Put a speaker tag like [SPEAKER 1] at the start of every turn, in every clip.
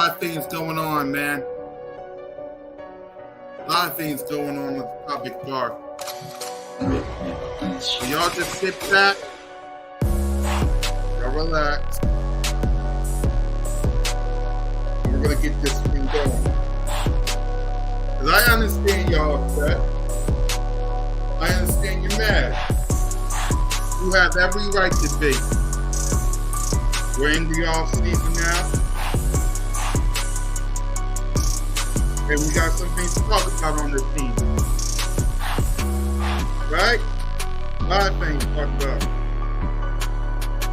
[SPEAKER 1] lot of things going on, man. A lot of things going on with the topic bar. So y'all just sit back. Y'all relax. And we're going to get this thing going. Because I understand y'all upset. I understand you're mad. You have every right to be. We're in the off-season now. And we got some things to talk about on this team. Right? A lot of things to talk about.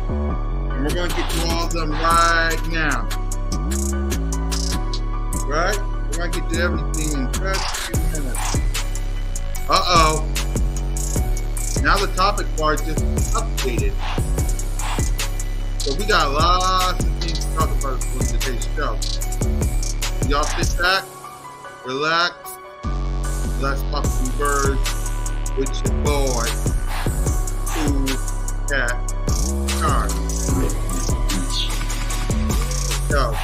[SPEAKER 1] And we're going to get to all of them right now. Right? We're going to get to everything in just a few minutes. Uh-oh. Now the topic bar just updated. So we got lots of things to talk about for today's show. Y'all sit back, relax, let's talk some birds with your boy, CoolCat. Let's go.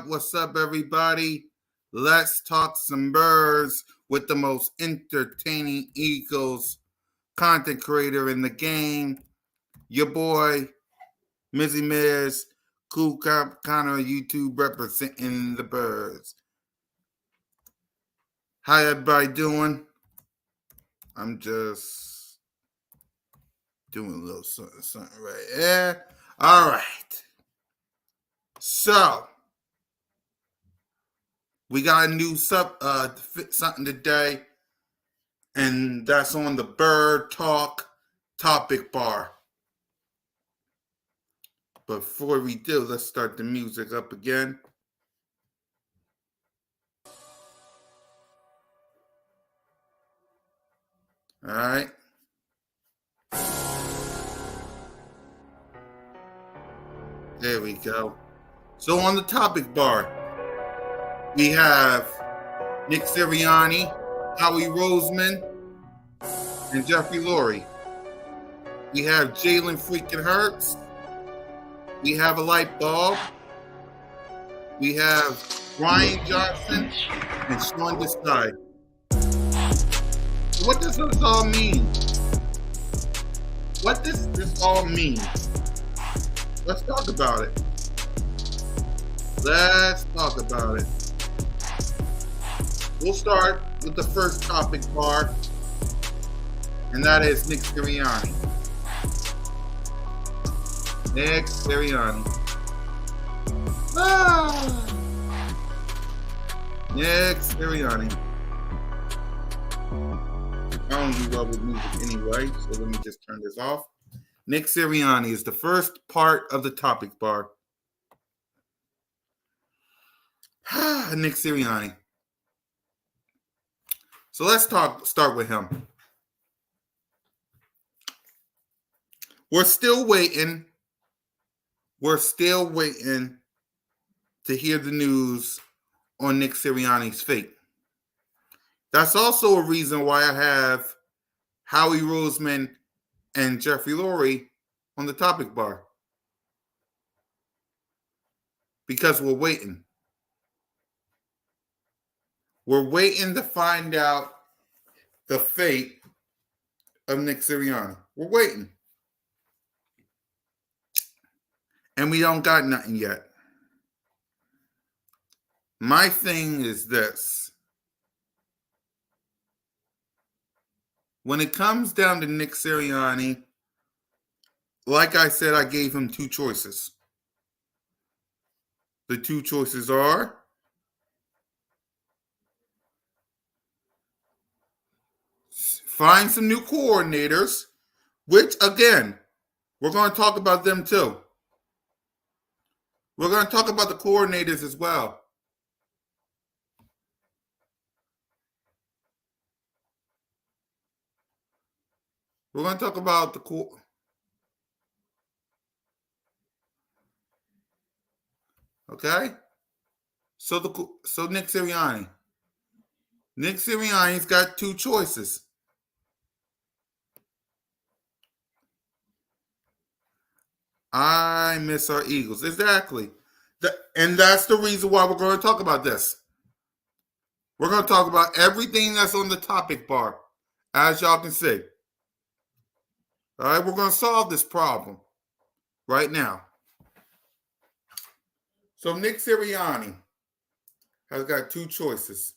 [SPEAKER 1] What's up, everybody? Let's talk some birds with the most entertaining Eagles content creator in the game. Your boy, Mizzy Miz, CoolCat Connor YouTube representing the birds. How everybody doing? I'm just doing a little something right there. All right. So, we got a new something today, and that's on the Bird Talk topic bar. But before we do, let's start the music up again. All right. There we go. So on the topic bar, we have Nick Sirianni, Howie Roseman, and Jeffrey Lurie. We have Jalen freaking Hurts. We have a light bulb. We have Brian Johnson and Sean Desai. So what does this all mean? What does this all mean? Let's talk about it. Let's talk about it. We'll start with the first topic bar, and that is Nick Sirianni. Nick Sirianni. Nick Sirianni. I don't do well with music anyway, so let me just turn this off. Nick Sirianni is the first part of the topic bar. Nick Sirianni. So let's start with him. We're still waiting to hear the news on Nick Sirianni's fate. That's also a reason why I have Howie Roseman and Jeffrey Lurie on the topic bar. Because we're waiting. We're waiting to find out the fate of Nick Sirianni. We're waiting. And we don't got nothing yet. My thing is this. When it comes down to Nick Sirianni, like I said, I gave him two choices. The two choices are find some new coordinators, which, again, we're going to talk about them too. We're going to talk about the coordinators as well. We're going to talk about the okay? So Nick Sirianni. Nick Sirianni's got two choices. I miss our Eagles. Exactly. And that's the reason why we're going to talk about this. We're going to talk about everything that's on the topic bar, as y'all can see. All right, we're going to solve this problem right now. So Nick Sirianni has got two choices.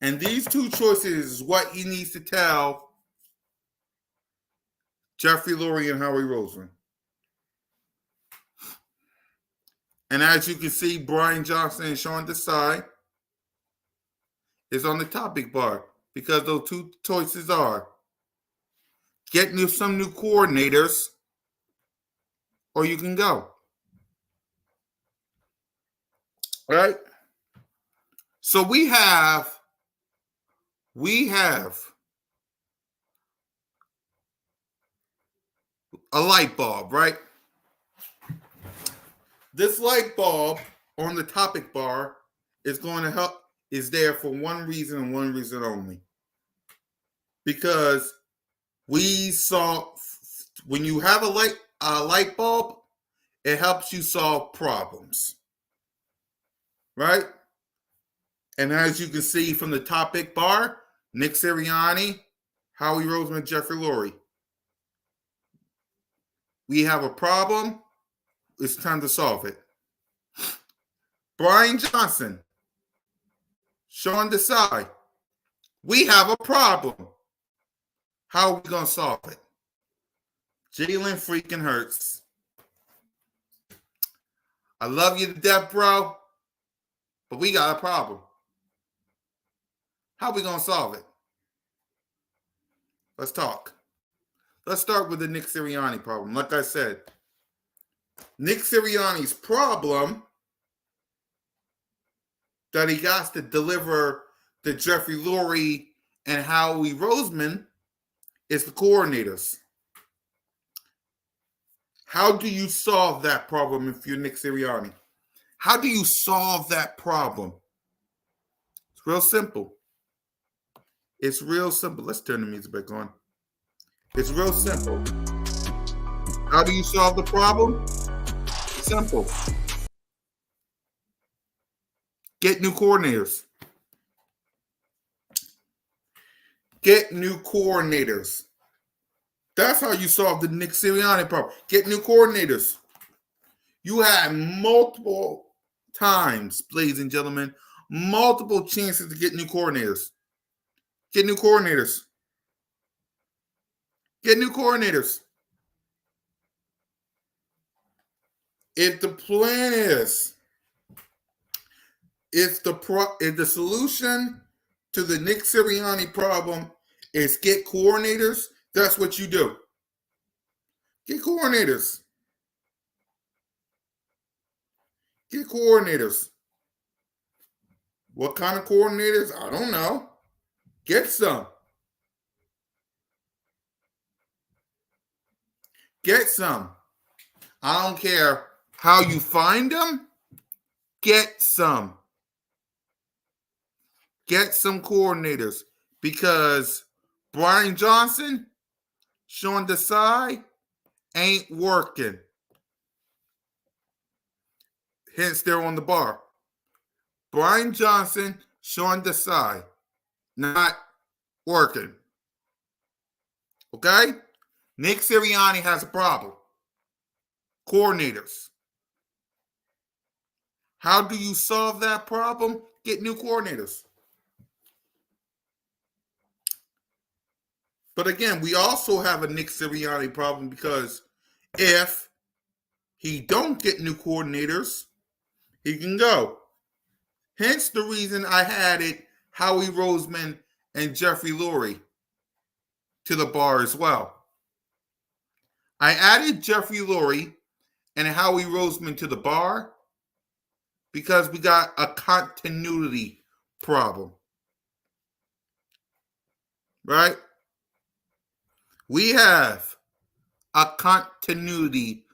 [SPEAKER 1] And these two choices is what he needs to tell Jeffrey Lurie and Howie Roseman. And as you can see, Brian Johnson and Sean Desai is on the topic bar because those two choices are get some new coordinators or you can go. All right? So we have a light bulb, right? This light bulb on the topic bar is going to help, is there for one reason and one reason only. Because we saw, when you have a light bulb, it helps you solve problems. Right? And as you can see from the topic bar, Nick Sirianni, Howie Roseman, Jeffrey Lurie. We have a problem. It's time to solve it. Brian Johnson, Sean Desai. We have a problem. How are we going to solve it? Jalen freaking Hurts. I love you to death, bro, but we got a problem. How are we going to solve it? Let's talk. Let's start with the Nick Sirianni problem. Like I said, Nick Sirianni's problem that he got to deliver to Jeffrey Lurie and Howie Roseman is the coordinators. How do you solve that problem if you're Nick Sirianni? How do you solve that problem? It's real simple. It's real simple. Let's turn the music back on. It's real simple. How do you solve the problem? Simple. Get new coordinators. Get new coordinators. That's how you solve the Nick Sirianni problem. Get new coordinators. You had multiple times, ladies and gentlemen, multiple chances to get new coordinators. Get new coordinators. Get new coordinators. If the plan is, if the solution to the Nick Sirianni problem is get coordinators, that's what you do. Get coordinators. Get coordinators. What kind of coordinators? I don't know. Get some. Get some. I don't care how you find them. Get some. Get some coordinators because Brian Johnson, Sean Desai ain't working. Hence, they're on the bar. Brian Johnson, Sean Desai, not working. Okay? Nick Sirianni has a problem. Coordinators. How do you solve that problem? Get new coordinators. But again, we also have a Nick Sirianni problem because if he don't get new coordinators, he can go. Hence the reason I added Howie Roseman and Jeffrey Lurie to the bar as well. I added Jeffrey Lurie and Howie Roseman to the bar because we got a continuity problem. Right? We have a continuity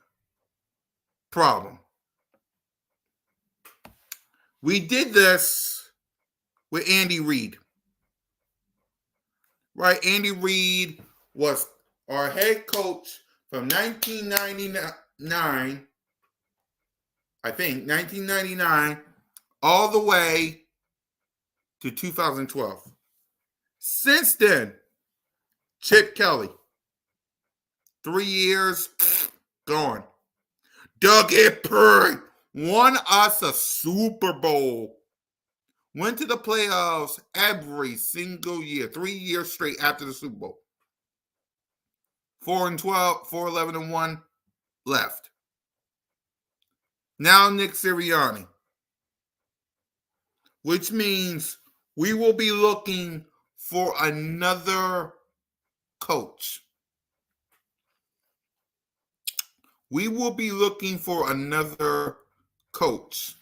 [SPEAKER 1] problem. We did this with Andy Reid. Right? Andy Reid was our head coach from 1999, I think, 1999, all the way to 2012. Since then, Chip Kelly, 3 years, gone. Doug Epper won us a Super Bowl. Went to the playoffs every single year, 3 years straight after the Super Bowl. 4-12, 4-11-1, left. Now Nick Sirianni, which means we will be looking for another coach. We will be looking for another coach.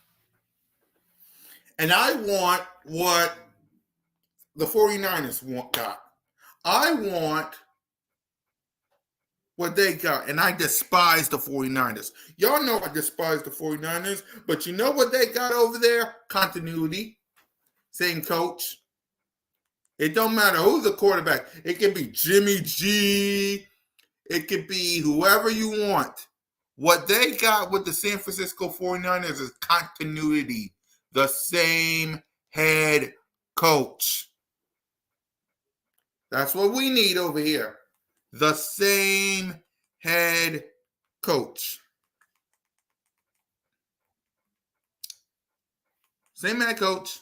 [SPEAKER 1] And I want what the 49ers got. I want what they got. And I despise the 49ers. Y'all know I despise the 49ers. But you know what they got over there? Continuity. Same coach. It don't matter who's the quarterback. It can be Jimmy G. It could be whoever you want. What they got with the San Francisco 49ers is continuity. The same head coach. That's what we need over here. The same head coach. Same head coach.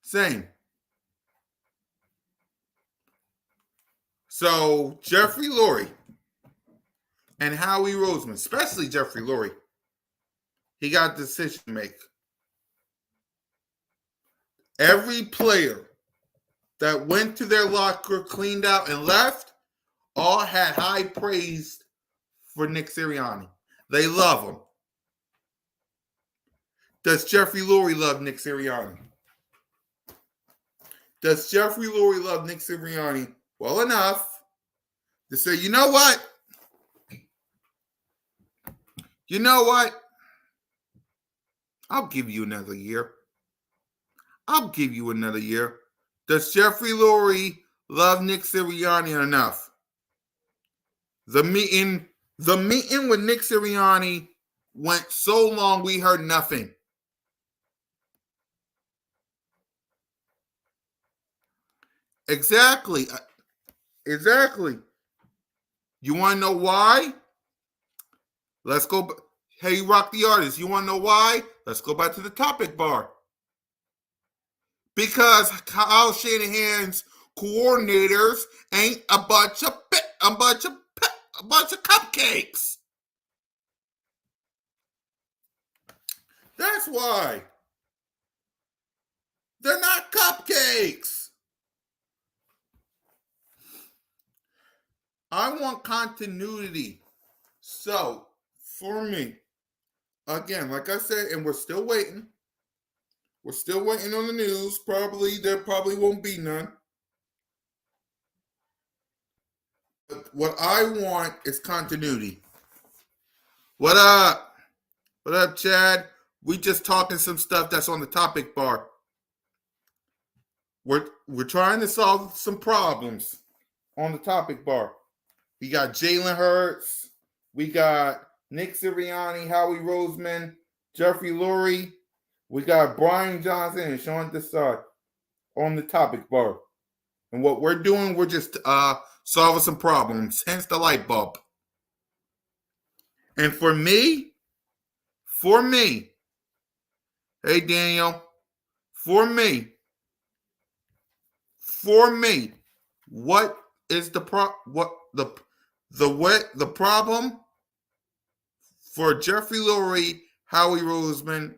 [SPEAKER 1] Same. So, Jeffrey Lurie and Howie Roseman, especially Jeffrey Lurie, he got a decision to make. Every player that went to their locker, cleaned out, and left, all had high praise for Nick Sirianni. They love him. Does Jeffrey Lurie love Nick Sirianni? Does Jeffrey Lurie love Nick Sirianni well enough to say, you know what? You know what? I'll give you another year. I'll give you another year. Does Jeffrey Lurie love Nick Sirianni enough? The meeting with Nick Sirianni went so long we heard nothing. Exactly. You want to know why? Let's go. Hey, Rock the Artist, you want to know why? Let's go back to the topic bar. Because Kyle Shanahan's coordinators ain't a bunch of cupcakes. That's why. They're not cupcakes. I want continuity. So, for me, again, like I said, and we're still waiting. We're still waiting on the news. There probably won't be none. But what I want is continuity. What up? What up, Chad? We just talking some stuff that's on the topic bar. We're trying to solve some problems on the topic bar. We got Jalen Hurts. We got Nick Sirianni, Howie Roseman, Jeffrey Lurie. We got Brian Johnson and Sean Desai on the topic bar. And what we're doing, we're just solving some problems, hence the light bulb. And for me, hey Daniel, for me, what is the problem for Jeffrey Lurie, Howie Roseman,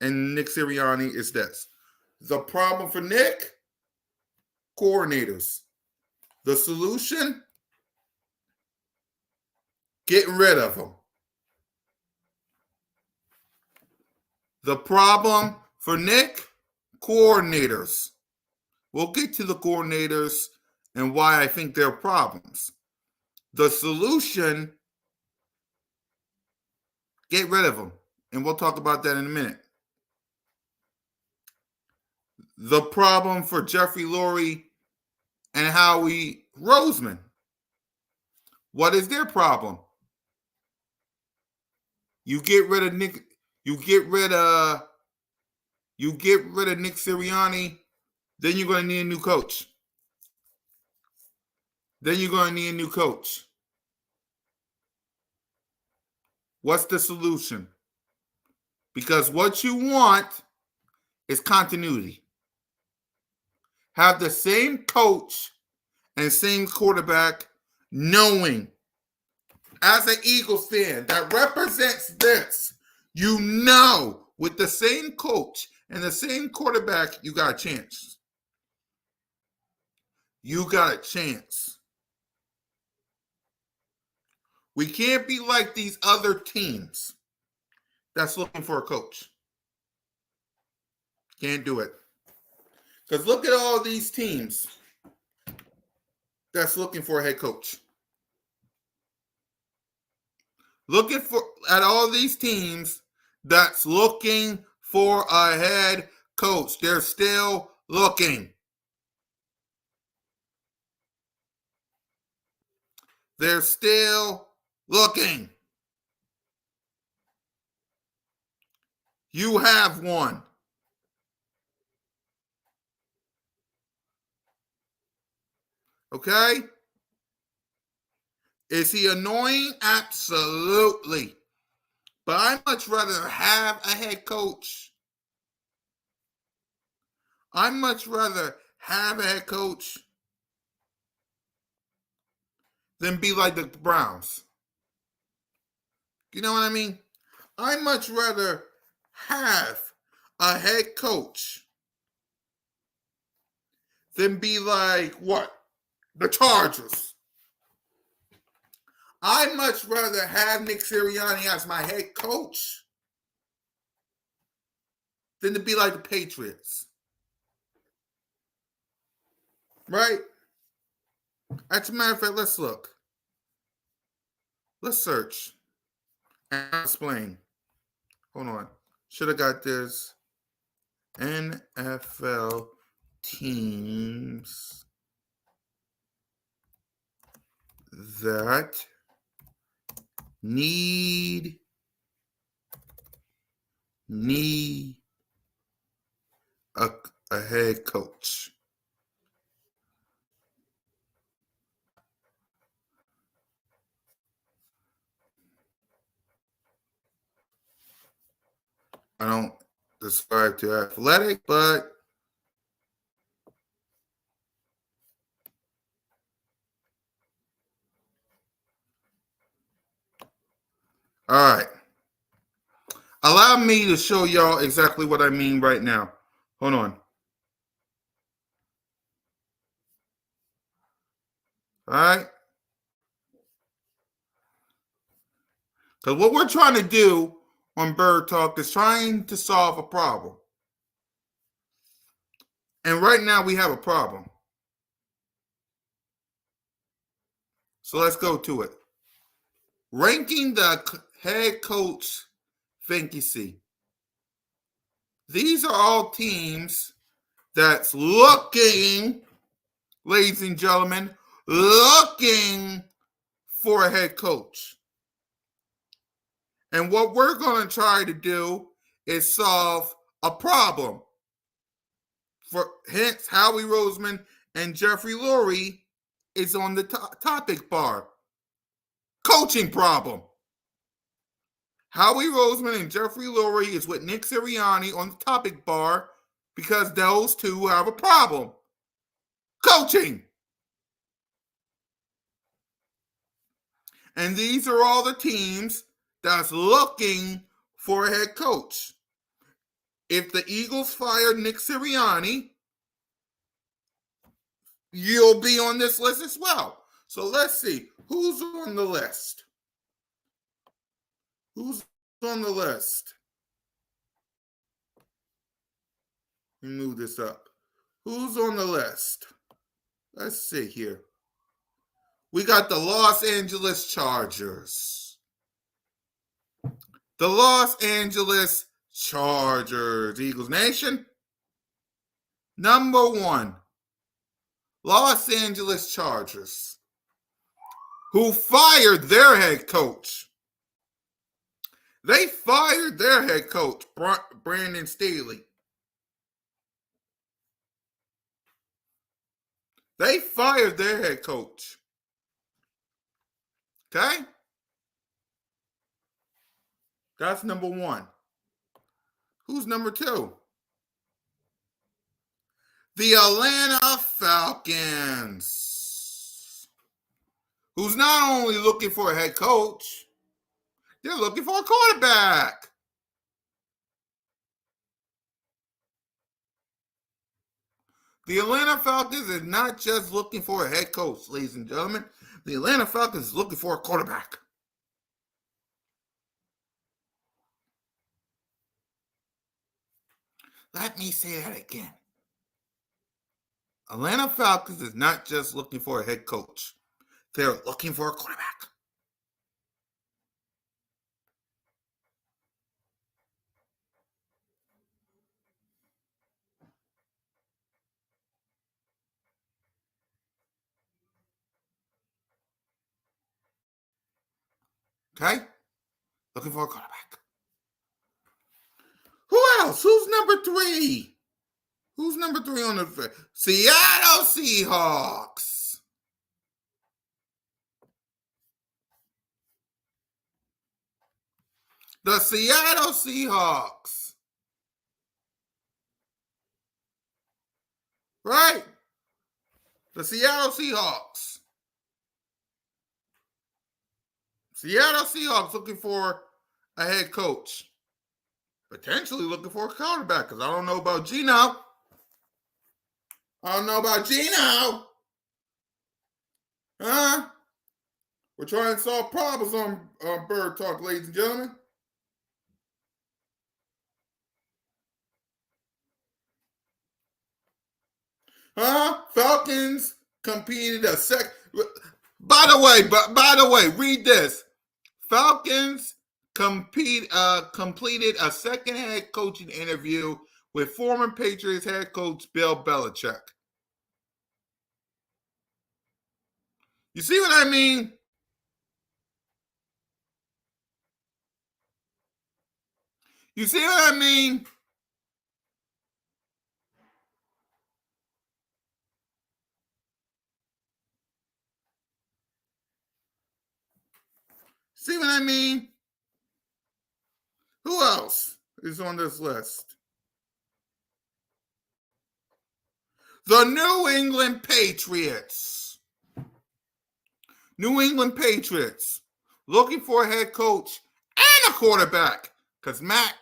[SPEAKER 1] and Nick Sirianni is this. The problem for Nick, coordinators. The solution, getting rid of them. The problem for Nick, coordinators. We'll get to the coordinators and why I think they're problems. The solution, get rid of them. And we'll talk about that in a minute. The problem for Jeffrey Lurie and Howie Roseman. What is their problem? You get rid of Nick Sirianni, then you're going to need a new coach. What's the solution? Because what you want is continuity. Have the same coach and same quarterback, knowing as an Eagles fan that represents this, with the same coach and the same quarterback, you got a chance. We can't be like these other teams that's looking for a coach. Can't do it. Because look at all these teams that's looking for a head coach. At all these teams that's looking for a head coach. They're still looking. You have one. Okay? Is he annoying? Absolutely. But I'd much rather have a head coach. Than be like the Browns. You know what I mean? I'd much rather have a head coach than be like what? The Chargers. I'd much rather have Nick Sirianni as my head coach than to be like the Patriots. Right? As a matter of fact, let's look. Let's search and explain. Hold on. Should have got this. NFL teams that need a head coach. I don't subscribe to Athletic, but all right. Allow me to show y'all exactly what I mean right now. Hold on. All right. Because what we're trying to do on Bird Talk is trying to solve a problem. And right now we have a problem. So let's go to it. Ranking the head coach vacancy. These are all teams that's looking, ladies and gentlemen, looking for a head coach. And what we're going to try to do is solve a problem. Hence, Howie Roseman and Jeffrey Lurie is on the topic bar. Coaching problem. Howie Roseman and Jeffrey Lurie is with Nick Sirianni on the topic bar because those two have a problem. Coaching. And these are all the teams that's looking for a head coach. If the Eagles fire Nick Sirianni, you'll be on this list as well. So let's see. Who's on the list? Who's on the list? Let me move this up. Who's on the list? Let's see here. We got the Los Angeles Chargers. The Los Angeles Chargers. Eagles Nation. Number 1. Los Angeles Chargers. Who fired their head coach. They fired their head coach, Brandon Staley. They fired their head coach. Okay? That's number 1. Who's number 2? The Atlanta Falcons. Who's not only looking for a head coach, they're looking for a quarterback. The Atlanta Falcons is not just looking for a head coach, ladies and gentlemen. The Atlanta Falcons is looking for a quarterback. Let me say that again. Atlanta Falcons is not just looking for a head coach. They're looking for a quarterback. Okay? Looking for a quarterback. Who else? Who's number 3? Who's number 3 on the list? Seattle Seahawks. The Seattle Seahawks. Right? The Seattle Seahawks. Seattle Seahawks looking for a head coach. Potentially looking for a quarterback because I don't know about Gino. Huh? We're trying to solve problems on Bird Talk, ladies and gentlemen. Falcons competed a By the way, read this. Falcons completed a second head coaching interview with former Patriots head coach Bill Belichick. You see what I mean? You see what I mean? See what I mean? Who else is on this list? The New England Patriots. New England Patriots looking for a head coach and a quarterback because Mac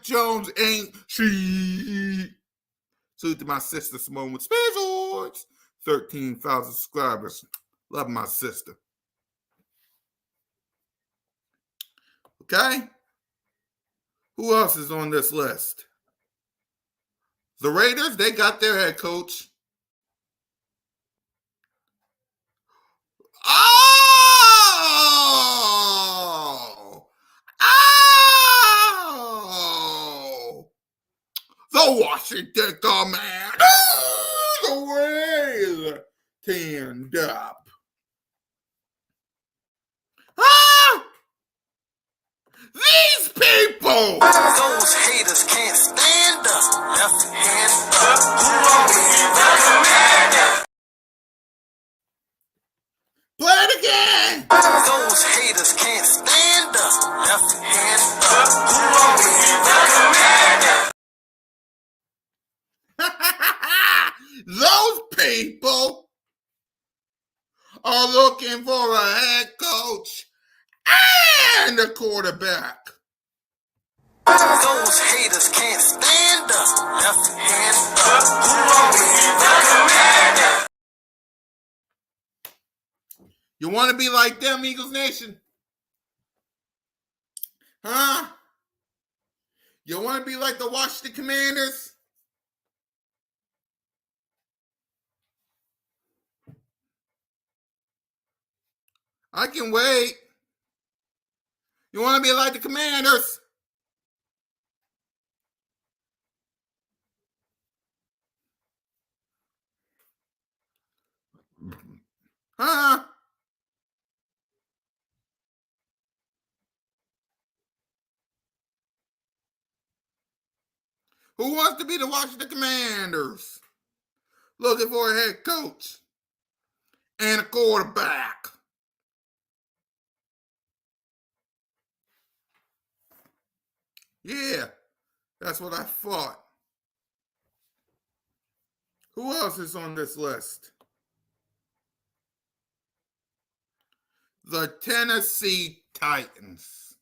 [SPEAKER 1] Jones ain't shit. Salute to my sister Simone with Spazzords. 13,000 subscribers. Love my sister. Okay? Who else is on this list? The Raiders, they got their head coach. Oh! Oh! The Washington Commanders! The way tanned up. Ah! These people!
[SPEAKER 2] Those haters can't stand us. Left hand up. Who are we?
[SPEAKER 1] Play it again!
[SPEAKER 2] Those haters can't stand us. Left hand up. Who are we?
[SPEAKER 1] Those people are looking for a head coach and a quarterback.
[SPEAKER 2] Those haters can't stand us. Left hand up. Who are we?
[SPEAKER 1] You want to be like them, Eagles Nation? Huh? You want to be like the Washington Commanders? I can wait. You want to be like the Commanders? Huh? Who wants to be the Washington Commanders? Looking for a head coach and a quarterback. Yeah, that's what I thought. Who else is on this list? The Tennessee Titans.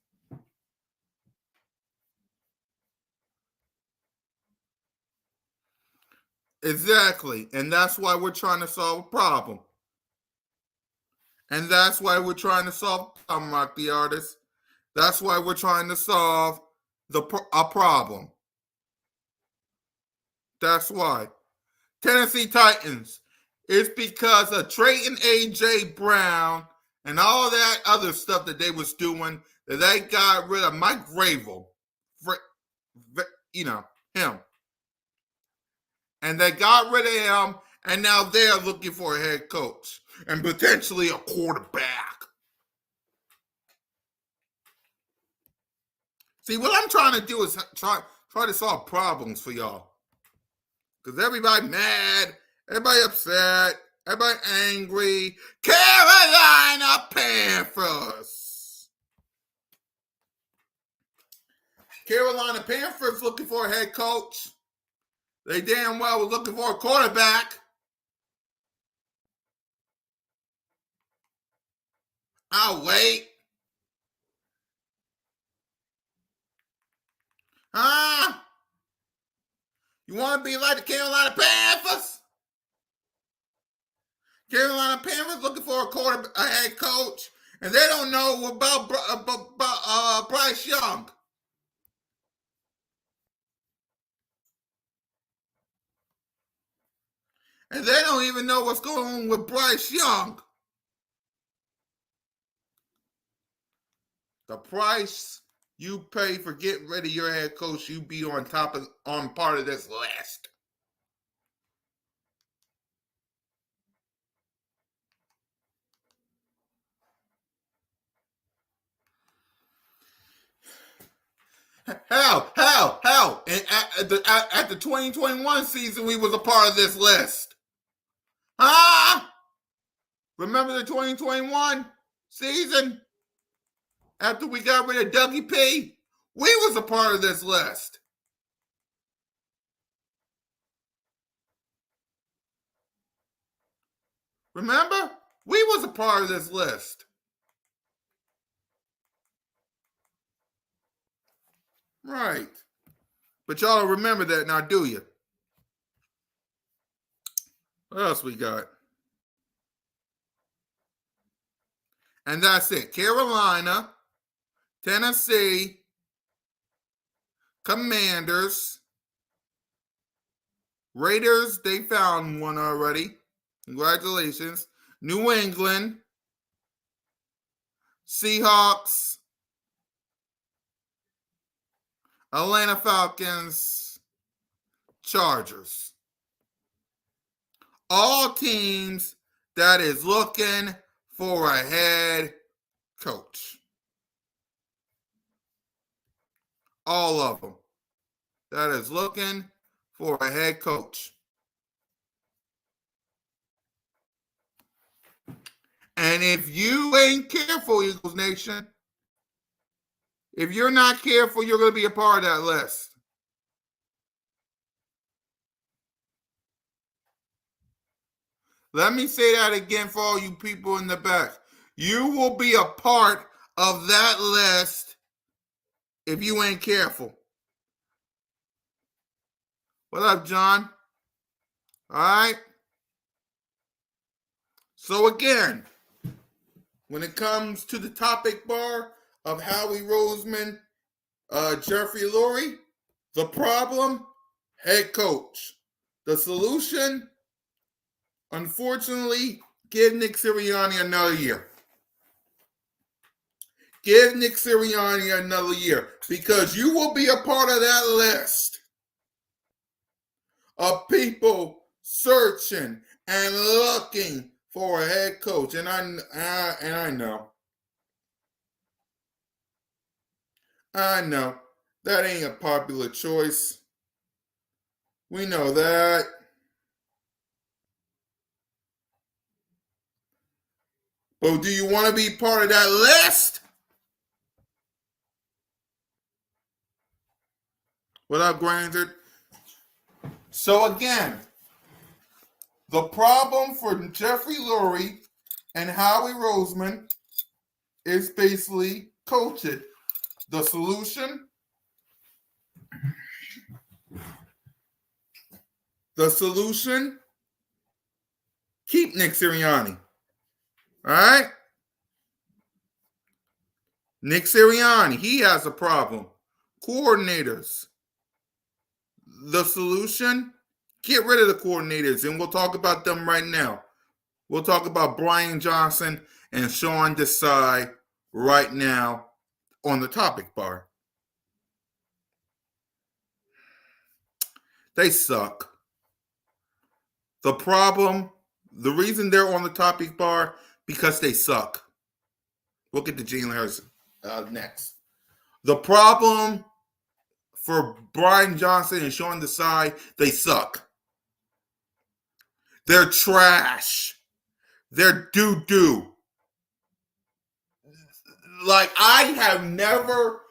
[SPEAKER 1] Exactly. And that's why we're trying to solve a problem. And that's why we're trying to solve a problem, Rock the Artist. That's why we're trying to solve a problem. That's why. Tennessee Titans. It's because of trading A.J. Brown and all that other stuff that they was doing that they got rid of Mike Vrabel. You know, him. And they got rid of him, and now they're looking for a head coach and potentially a quarterback. See, what I'm trying to do is try to solve problems for y'all. Because everybody mad, everybody upset, everybody angry. Carolina Panthers. Carolina Panthers looking for a head coach. They damn well were looking for a quarterback. I'll wait. Huh? You want to be like the Carolina Panthers? Carolina Panthers looking for a head coach, and they don't know about Bryce Young. And they don't even know what's going on with Bryce Young. The price you pay for getting rid of your head coach, you be on part of this list. Hell. And at the 2021 season, we was a part of this list. Huh? Remember the 2021 season? After we got rid of Dougie P, we was a part of this list. Remember? We was a part of this list. Right. But y'all don't remember that now, do you? What else we got? And that's it. Carolina, Tennessee, Commanders, Raiders, they found one already. Congratulations. New England, Seahawks, Atlanta Falcons, Chargers. All teams that is looking for a head coach. All of them that is looking for a head coach. And if you ain't careful, Eagles Nation, if you're not careful, you're going to be a part of that list. Let me say that again for all you people in the back. You will be a part of that list if you ain't careful. What up, John? All right. So again, when it comes to the topic bar of Howie Roseman, Jeffrey Lurie, the problem, head coach. The solution, unfortunately, give Nick Sirianni another year. Give Nick Sirianni another year because you will be a part of that list of people searching and looking for a head coach. And I know that ain't a popular choice. We know that. But do you want to be part of that list? What up, Granger? So again, the problem for Jeffrey Lurie and Howie Roseman is basically coaching. The solution? Keep Nick Sirianni. All right? Nick Sirianni, he has a problem. Coordinators. The solution? Get rid of the coordinators, and we'll talk about them right now. We'll talk about Brian Johnson and Sean Desai right now on the topic bar. They suck. The problem, the reason they're on the topic bar, because they suck. We'll get to Jalen Hurts next. The problem for Brian Johnson and Sean Desai, they suck. They're trash. They're doo-doo. Like, I have never,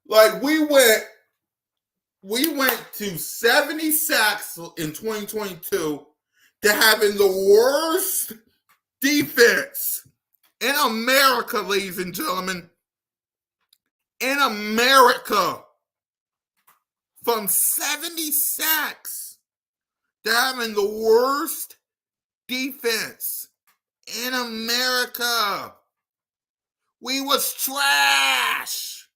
[SPEAKER 1] like, we went to 70 sacks in 2022 to having the worst defense in America, ladies and gentlemen. In America. From 70 sacks to having the worst defense in America. We was trash.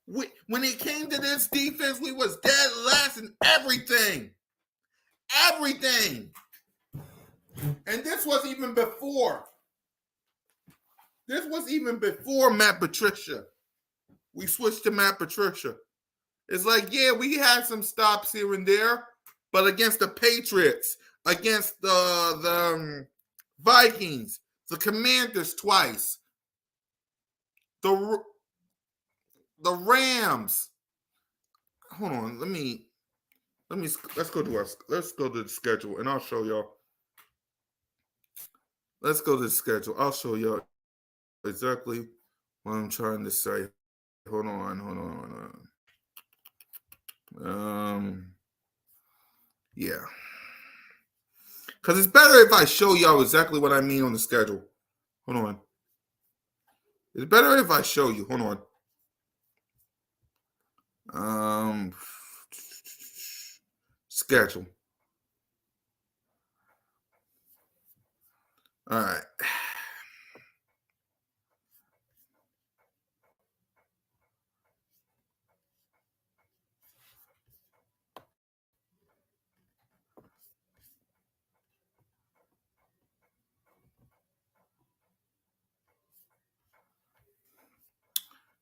[SPEAKER 1] When it came to this defense, we was dead last in everything. Everything. And this was even before. Matt Patricia. We switched to Matt Patricia. It's like, yeah, we had some stops here and there, but against the Patriots, against the Vikings, the Commanders twice, the Rams. Hold on, let's go to the schedule, and I'll show y'all. Let's go to the schedule. I'll show y'all exactly what I'm trying to say. Hold on. Yeah. Because it's better if I show y'all exactly what I mean on the schedule. Hold on. It's better if I show you. Hold on. Schedule. All right.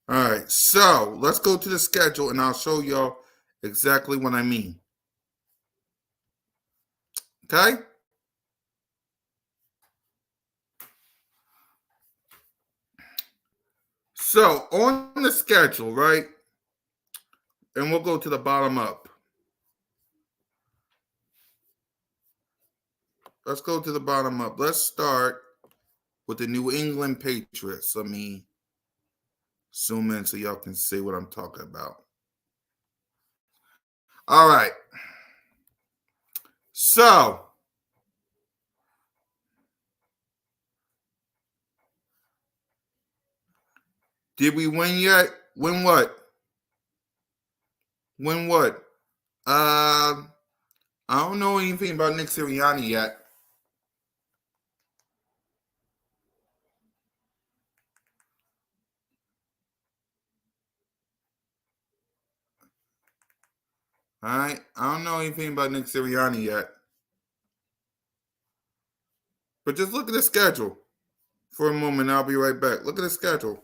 [SPEAKER 1] All right, so let's go to the schedule, and I'll show y'all exactly what I mean. Okay? So, on the schedule, right? And we'll go to the bottom up. Let's go to the bottom up. Let's start with the New England Patriots. Let me zoom in so y'all can see what I'm talking about. All right. So, did we win yet? Win what? Win what? I don't know anything about Nick Sirianni yet. All right. I don't know anything about Nick Sirianni yet. But just look at the schedule for a moment. I'll be right back. Look at the schedule.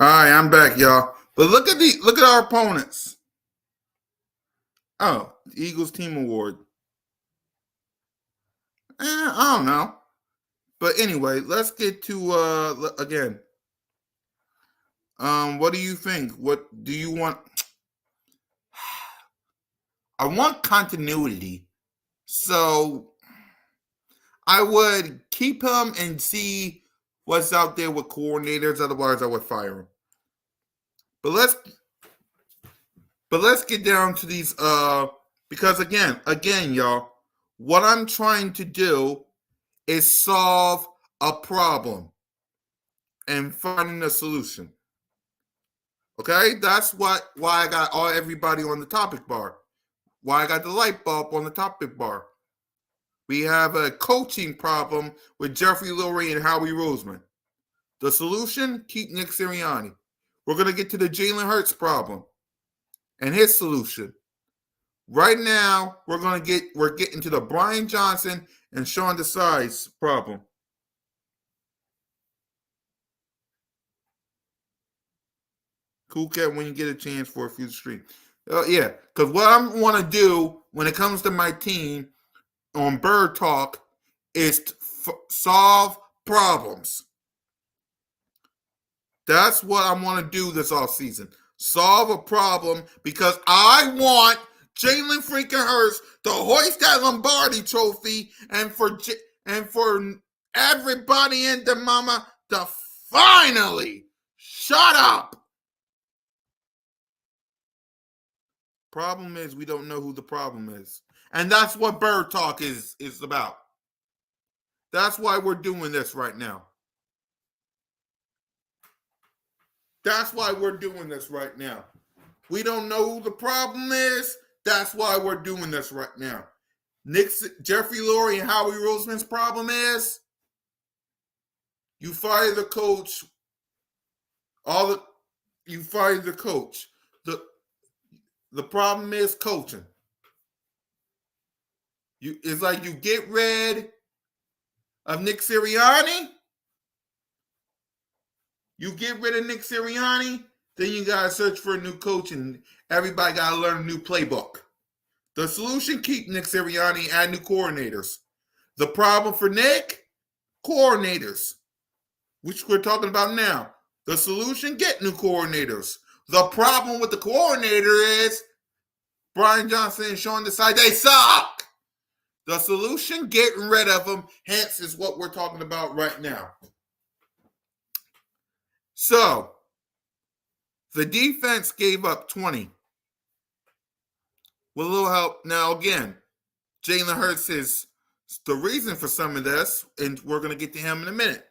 [SPEAKER 1] All right, I'm back, y'all. But look at our opponents. Oh, the Eagles Team Award. I don't know. But anyway, let's get to again. What do you think? What do you want? I want continuity. So I would keep him and see what's out there with coordinators. Otherwise, I would fire him. But let's get down to these because again, y'all, what I'm trying to do is solve a problem and finding a solution. Okay? That's why I got everybody on the topic bar. Why I got the light bulb on the topic bar. We have a coaching problem with Jeffrey Lurie and Howie Roseman. The solution, keep Nick Sirianni. We're going to get to the Jalen Hurts problem and his solution. Right now, we're getting to the Brian Johnson and Sean Desai's problem. CoolCat when you get a chance for a future stream. Yeah, because what I want to do when it comes to my team on Bird Talk is to solve problems. That's what I want to do this offseason. Solve a problem because I want Jalen freaking Hurts to hoist that Lombardi trophy and for everybody in the mama to finally shut up. Problem is we don't know who the problem is. And that's what Bird Talk is about. That's why we're doing this right now. That's why we're doing this right now. We don't know who the problem is. That's why we're doing this right now. Jeffrey Lurie and Howie Roseman's problem is you fire the coach. You fire the coach. The problem is coaching. It's like you get rid of Nick Sirianni. You get rid of Nick Sirianni, then you got to search for a new coach and everybody got to learn a new playbook. The solution, keep Nick Sirianni, add new coordinators. The problem for Nick, coordinators. which we're talking about now. The solution, get new coordinators. The problem with the coordinator is Brian Johnson and Sean Desai, they suck. The solution, getting rid of them, hence is what we're talking about right now. So, the defense gave up 20. With a little help. Now, again, Jalen Hurts is the reason for some of this, and we're going to get to him in a minute.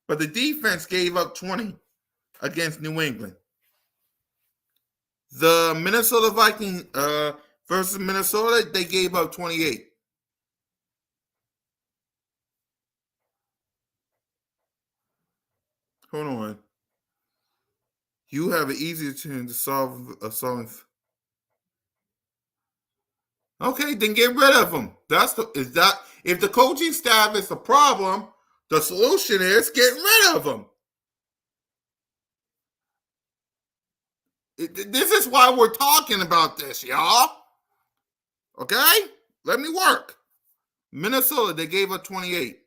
[SPEAKER 1] But the defense gave up 20 against New England. The Minnesota Vikings versus Minnesota, they gave up 28. Hold on. You have an easier chance to solve. Okay, then get rid of them. If the coaching staff is the problem, the solution is get rid of them. This is why we're talking about this, y'all. Okay? Let me work. Minnesota, they gave up 28.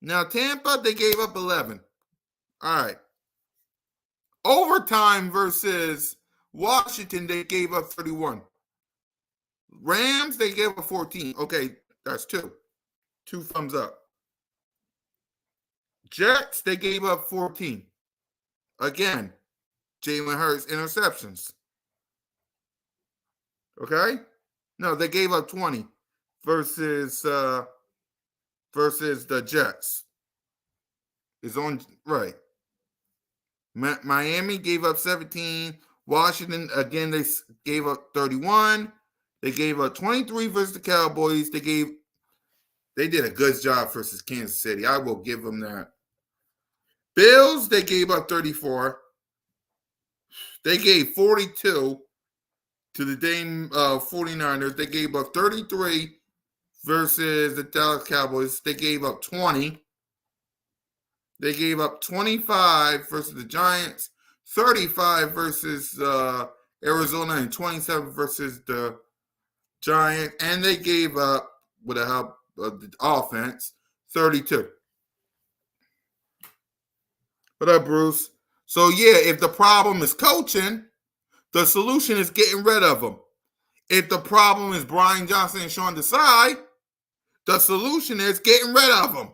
[SPEAKER 1] Now, Tampa, they gave up 11. All right. Overtime versus Washington, they gave up 31. Rams, they gave up 14. Okay, that's 2. 2 thumbs up. Jets, they gave up 14. Again, Jalen Hurts interceptions. Okay? No, they gave up 20 versus the Jets. Is on right. Miami gave up 17. Washington, again, they gave up 31. They gave up 23 versus the Cowboys. They did a good job versus Kansas City. I will give them that. Bills, they gave up 34. They gave 42 to the Dame 49ers. They gave up 33 versus the Dallas Cowboys. They gave up 20. They gave up 25 versus the Giants, 35 versus Arizona, and 27 versus the Giants. And they gave up, with the help of the offense, 32. What up, Bruce? So, yeah, if the problem is coaching, the solution is getting rid of them. If the problem is Brian Johnson and Sean Desai, the solution is getting rid of them.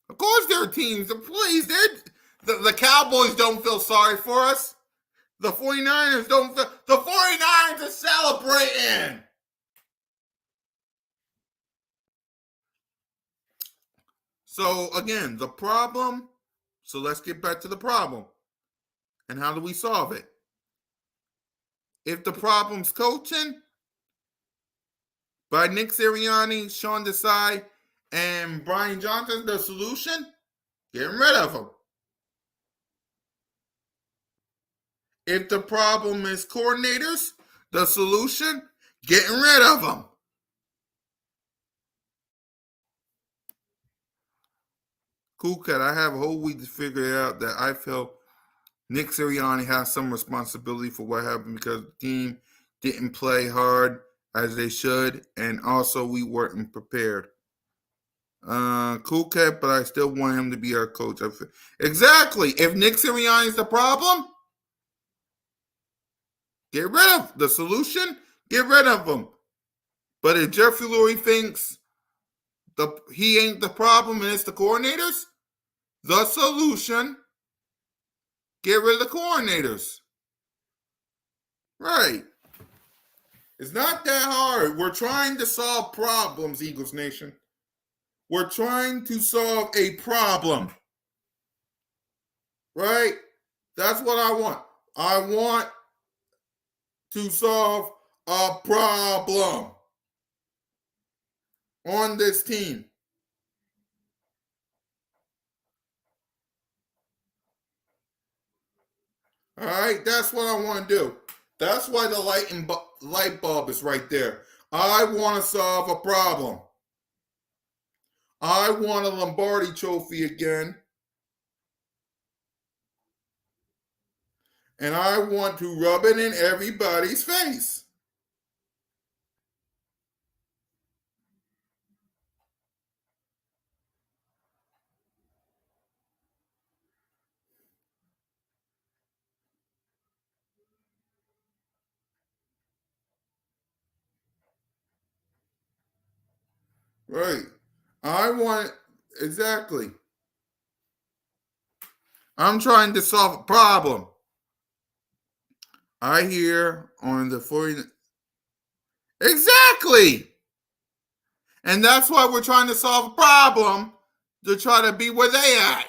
[SPEAKER 1] Of course, there are teams. Please, the Cowboys don't feel sorry for us. The 49ers don't feel. The 49ers are celebrating. So, again, the problem. So, let's get back to the problem. And how do we solve it? If the problem's coaching, by Nick Sirianni, Sean Desai, and Brian Johnson, the solution, getting rid of them. If the problem is coordinators, the solution, getting rid of them. CoolCat, I have a whole week to figure out that I feel Nick Sirianni has some responsibility for what happened because the team didn't play hard as they should, and also we weren't prepared. CoolCat, but I still want him to be our coach. Exactly. If Nick Sirianni is the problem, get rid of the solution. Get rid of him. But if Jeffrey Lurie thinks he ain't the problem and it's the coordinators, the solution, get rid of the coordinators. Right. It's not that hard. We're trying to solve problems, Eagles Nation. We're trying to solve a problem. Right? That's what I want. I want to solve a problem on this team. All right? That's what I want to do. That's why the light bulb is right there. I want to solve a problem. I want a Lombardi trophy again. and I want to rub it in everybody's face. Right. I want, exactly. I'm trying to solve a problem. I hear on the 40. Exactly. And that's why we're trying to solve a problem to try to be where they at.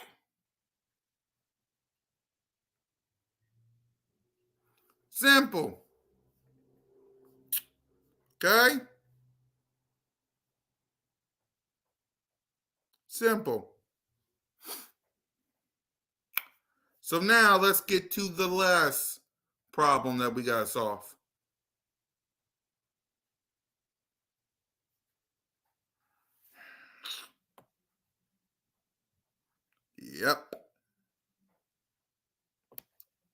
[SPEAKER 1] Simple. Okay? Simple. So now let's get to the last problem that we got to solve. Yep.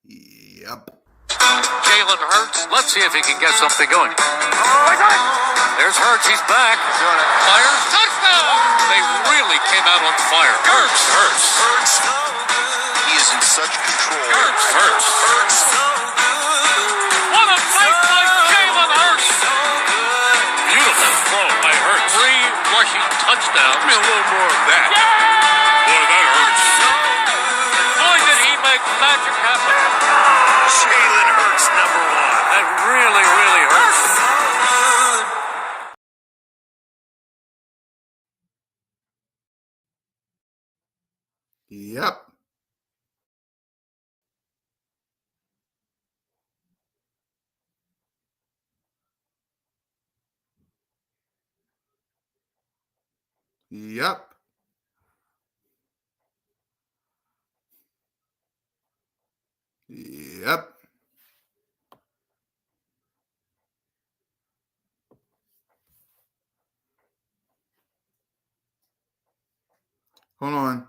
[SPEAKER 1] Yep.
[SPEAKER 3] Jalen Hurts. Let's see if he can get something going. There's Hurts. He's back. Fire. Touchdown. They really came out on fire. Hurts.
[SPEAKER 2] He is in such control.
[SPEAKER 3] Hurts. What a night by Jalen Hurts. Beautiful throw by Hurts. 3 rushing touchdowns. Give me a little more of that. Boy, that hurts. Boy, did he make magic happen.
[SPEAKER 2] Jalen Hurts, number 1.
[SPEAKER 3] That really, really hurts.
[SPEAKER 1] Yep. Yep. Yep. Hold on.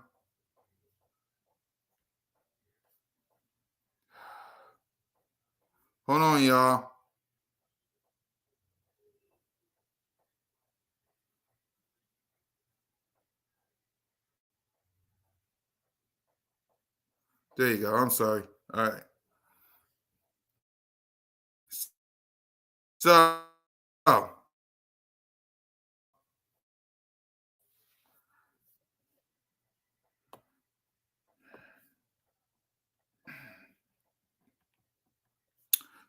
[SPEAKER 1] Hold on, y'all. There you go. I'm sorry. All right.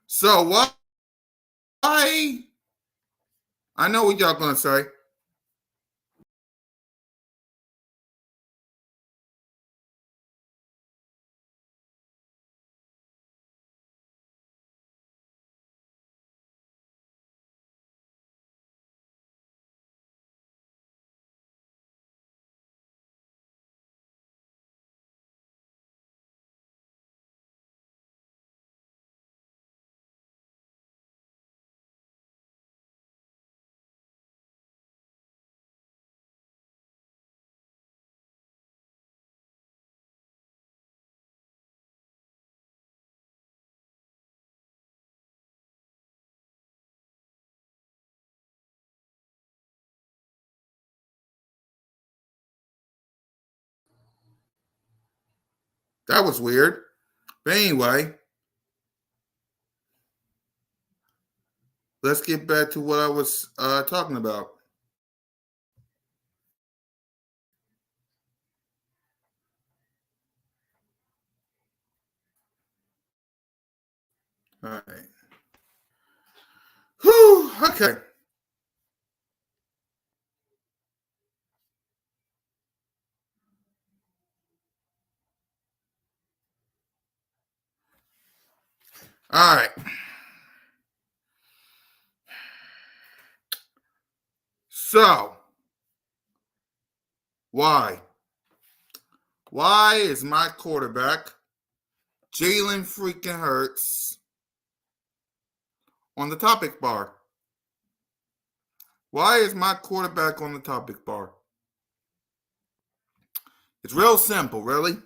[SPEAKER 1] So, why? I know what y'all gonna say. That was weird. But anyway, let's get back to what I was talking about. All right. Whew. Okay. All right. So, why? Why is my quarterback, Jalen freaking Hurts, on the topic bar? Why is my quarterback on the topic bar? It's real simple, really.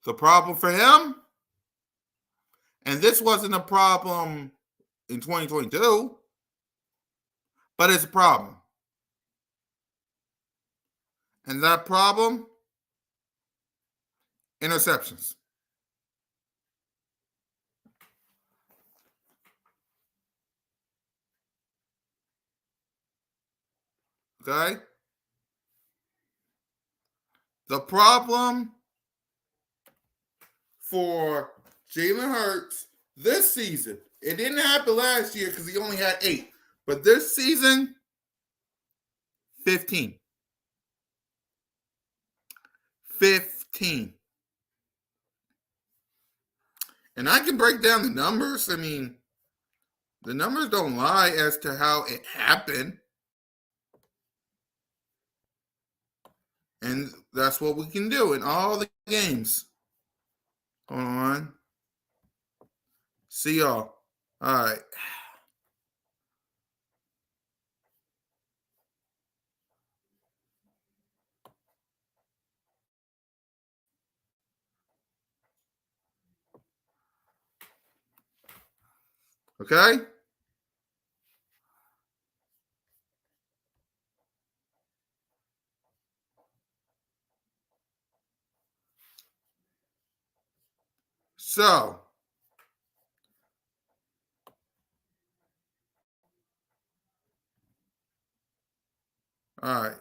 [SPEAKER 1] The problem for him? And this wasn't a problem in 2022, but it's a problem. And that problem, interceptions. Okay? The problem for Jalen Hurts this season, it didn't happen last year because he only had 8. But this season, 15. 15. And I can break down the numbers. I mean, the numbers don't lie as to how it happened. And that's what we can do in all the games. Hold on. See y'all. All right. Okay? So, all right.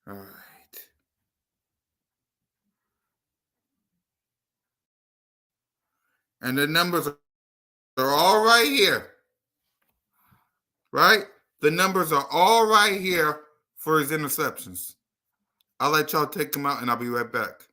[SPEAKER 1] All right. And the numbers are all right here. Right? The numbers are all right here for his interceptions. I'll let y'all take them out and I'll be right back.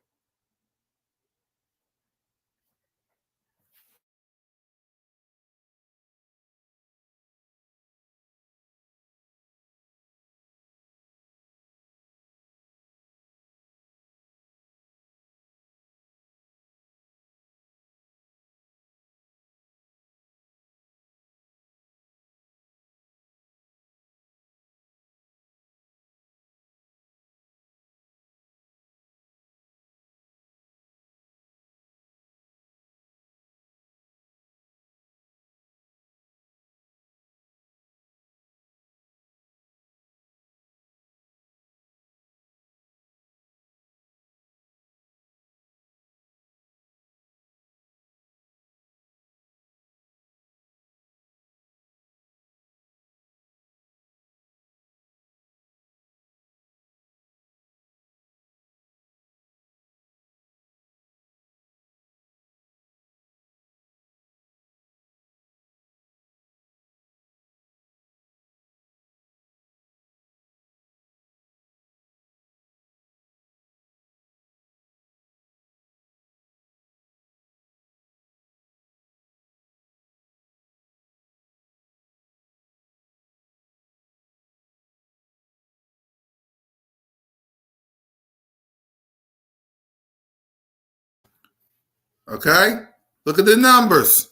[SPEAKER 1] Okay? Look at the numbers.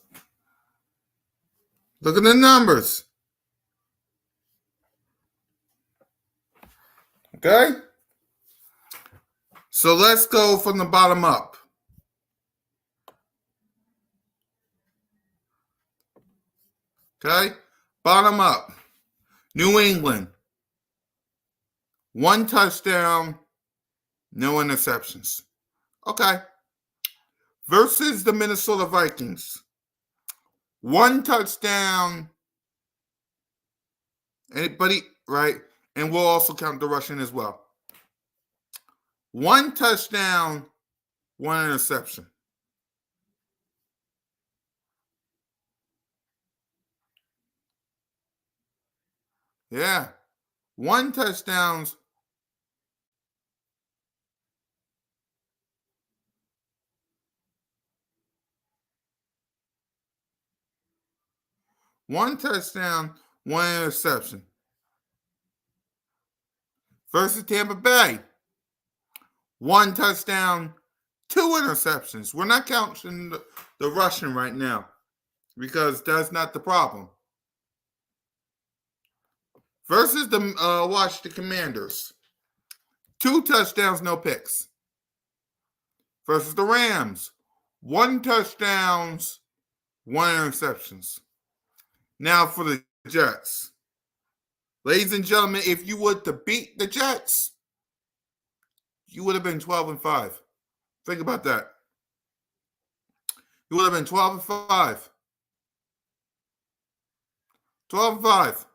[SPEAKER 1] Look at the numbers. Okay? So let's go from the bottom up. Okay? Bottom up. New England. 1 touchdown, no interceptions. Okay. Versus the Minnesota Vikings. 1 touchdown. Anybody, right? And we'll also count the rushing as well. 1 touchdown, 1 interception. Yeah. 1 touchdowns. One touchdown, 1 interception. Versus Tampa Bay. 1 touchdown, 2 interceptions. We're not counting the rushing right now because that's not the problem. versus the Washington Commanders. 2 touchdowns, no picks. Versus the Rams. 1 touchdowns, 1 interceptions. Now for the Jets. Ladies and gentlemen, if you were to beat the Jets, you would have been 12-5. Think about that. You would have been 12-5. 12-5.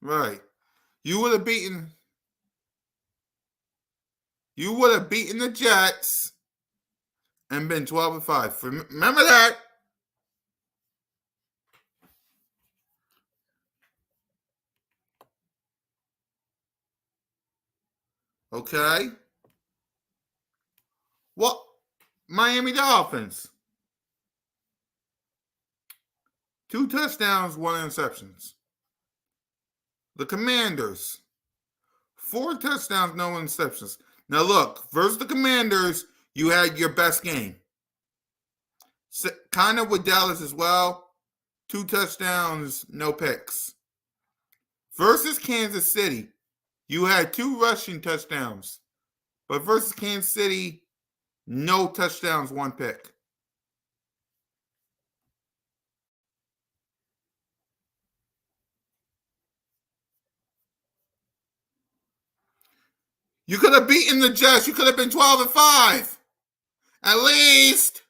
[SPEAKER 1] Right. You would have beaten the Jets and been 12-5. Remember that. Okay. What? Miami Dolphins. 2 touchdowns, 1 interceptions. The Commanders. 4 touchdowns, no interceptions. Now look, versus the Commanders, you had your best game. Kind of with Dallas as well. 2 touchdowns, no picks. Versus Kansas City, you had 2 rushing touchdowns. But versus Kansas City, no touchdowns, 1 pick. You could have beaten the Jets. You could have been 12-5. At least.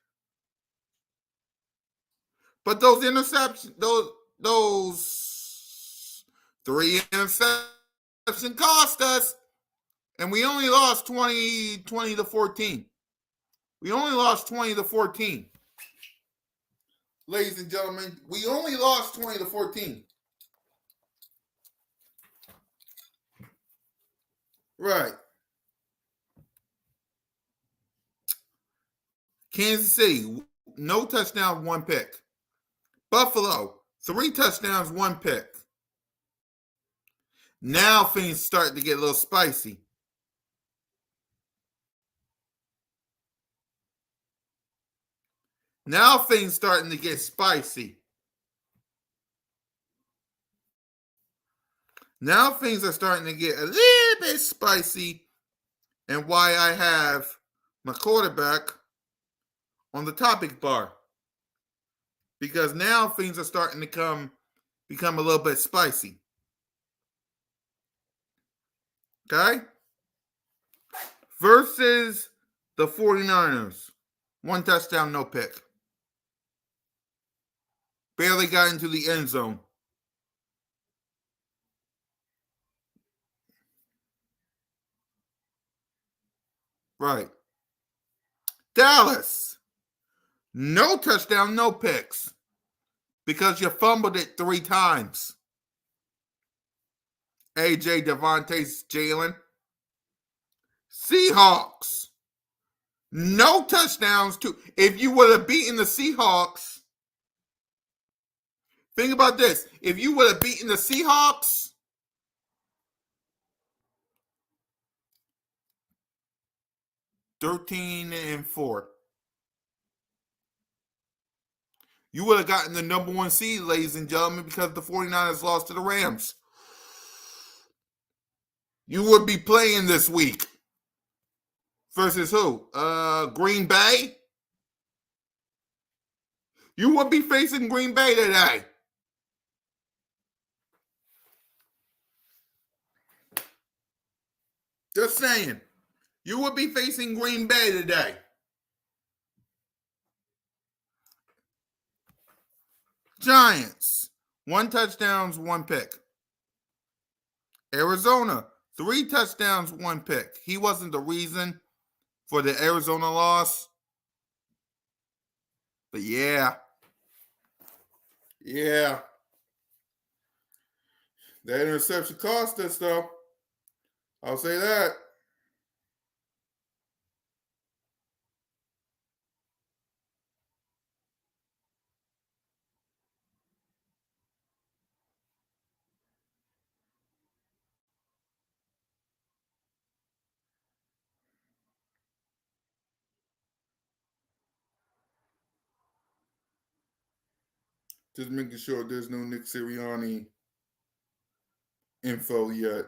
[SPEAKER 1] But those interceptions, those 3 interceptions cost us. And we only lost 20-14. We only lost 20-14. Ladies and gentlemen, we only lost 20-14. Right. Kansas City, no touchdown, 1 pick. Buffalo, 3 touchdowns, 1 pick. Now things start to get a little spicy. Now things starting to get spicy. Now things are starting to get a little bit spicy, and why I have my quarterback on the topic bar. Because now things are starting to become a little bit spicy. Okay? Versus the 49ers. 1 touchdown, no pick. Barely got into the end zone. Right. Dallas. No touchdown, no picks. Because you fumbled it 3 times. AJ, Devontae, Jalen. Seahawks. No touchdowns. If you would have beaten the Seahawks, think about this. If you would have beaten the Seahawks, 13-4. You would have gotten the number 1 seed, ladies and gentlemen, because the 49ers lost to the Rams. You would be playing this week. Versus who? Green Bay? You would be facing Green Bay today. Just saying. You would be facing Green Bay today. Giants. 1 touchdowns, 1 pick. Arizona. 3 touchdowns, 1 pick. He wasn't the reason for the Arizona loss. But yeah. Yeah. That interception cost us, though. I'll say that. Just making sure there's no Nick Sirianni info yet.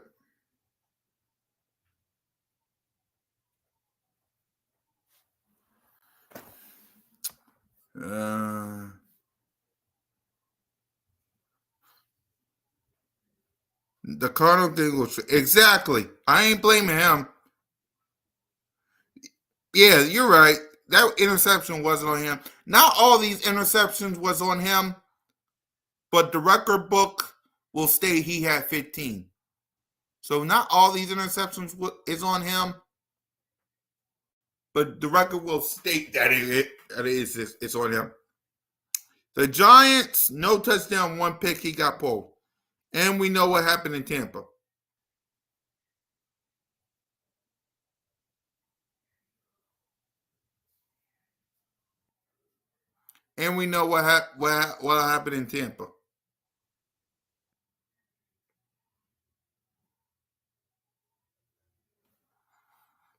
[SPEAKER 1] The Cardinal thing was exactly. I ain't blaming him. Yeah, you're right. That interception wasn't on him. Not all these interceptions was on him, but the record book will state he had 15. So not all these interceptions is on him, but the record will state that it's on him. The Giants, no touchdown, one pick, he got pulled. And we know what happened in Tampa. And we know what happened in Tampa.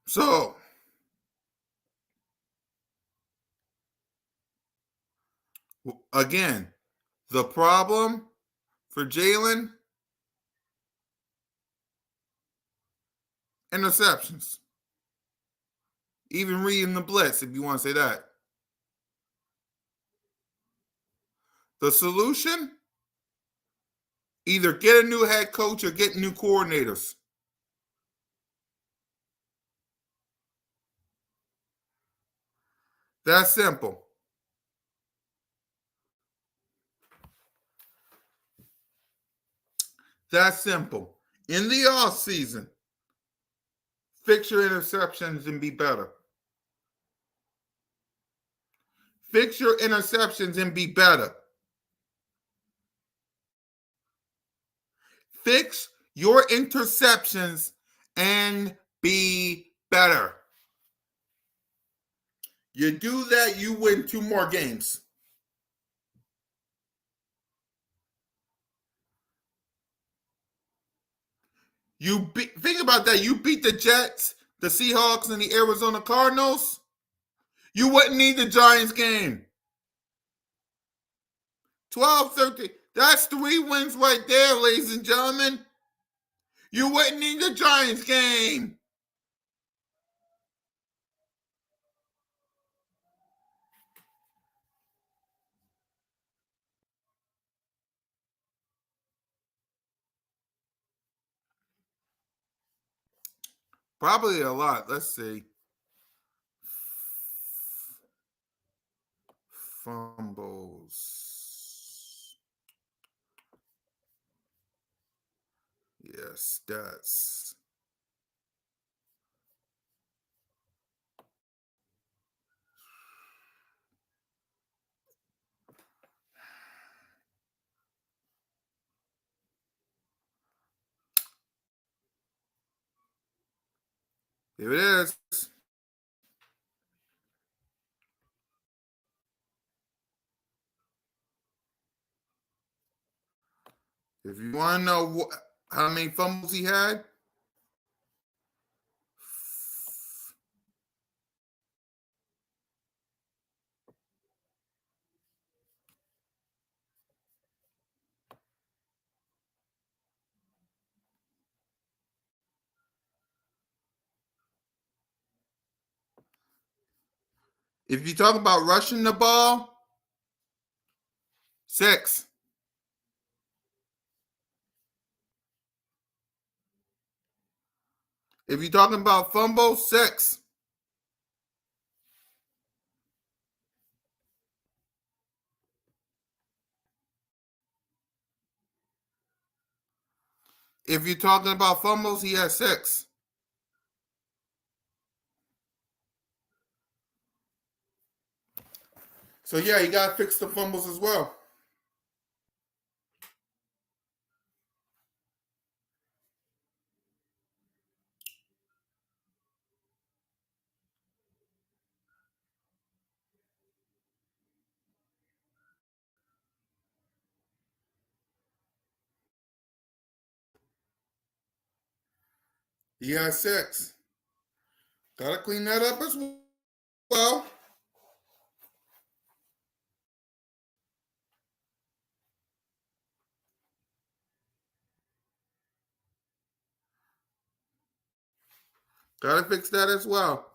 [SPEAKER 1] So, again, the problem for Jalen, interceptions. Even reading the blitz, if you want to say that. The solution? Either get a new head coach or get new coordinators. That's simple. That's simple. In the offseason, fix your interceptions and be better. Fix your interceptions and be better. Fix your interceptions and be better. You do that, you win 2 more games. Think about that. You beat the Jets, the Seahawks, and the Arizona Cardinals. You wouldn't need the Giants game. 12-13. That's 3 wins right there, ladies and gentlemen. You wouldn't need the Giants game. Probably a lot. Let's see. Fumbles. Yes, stats. Here it is. If you want to know how many fumbles he had, if you talk about rushing the ball, 6. If you're talking about fumbles, 6. If you're talking about fumbles, he has 6. So yeah, you gotta fix the fumbles as well. He has 6. Gotta clean that up as well. Got to fix that as well.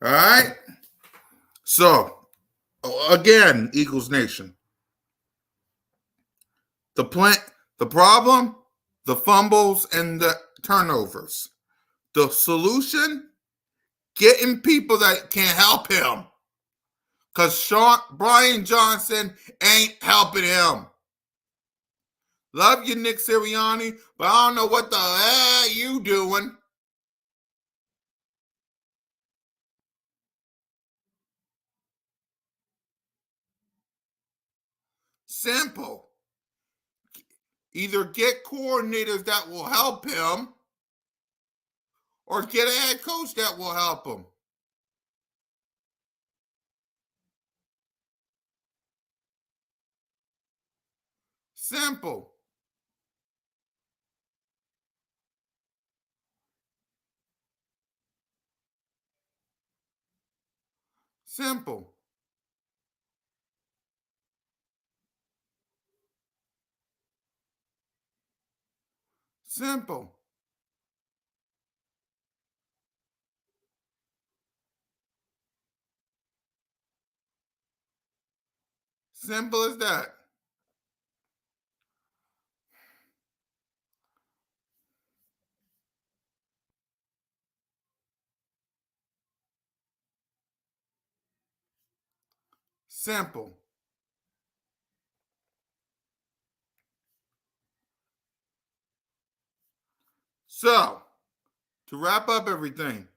[SPEAKER 1] All right. So, again, Eagles Nation. The problem, the fumbles and the turnovers. The solution, getting people that can help him. Because Brian Johnson ain't helping him. Love you, Nick Sirianni, but I don't know what the hell you doing. Simple. Either get coordinators that will help him or get a head coach that will help him. Simple. Simple. Simple. Simple as that. Simple. So, to wrap up everything,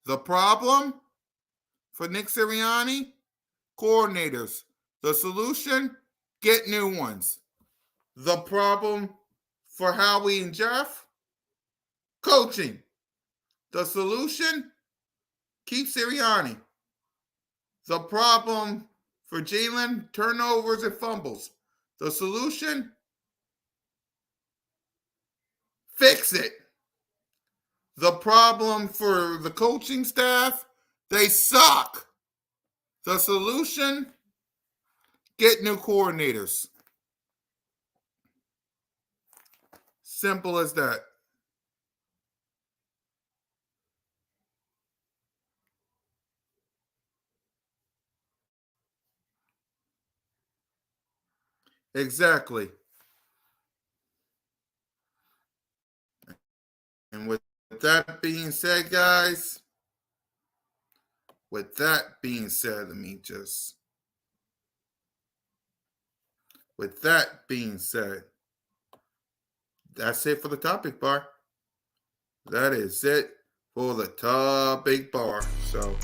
[SPEAKER 1] the problem for Nick Sirianni, coordinators. The solution, get new ones. The problem for Howie and Jeff, coaching. The solution, keep Sirianni. The problem for Jalen, turnovers and fumbles. The solution, fix it. The problem for the coaching staff, they suck. The solution, get new coordinators. Simple as that. Exactly. And with that being said, guys, with that being said, that's it for the topic bar. That is it for the topic bar. So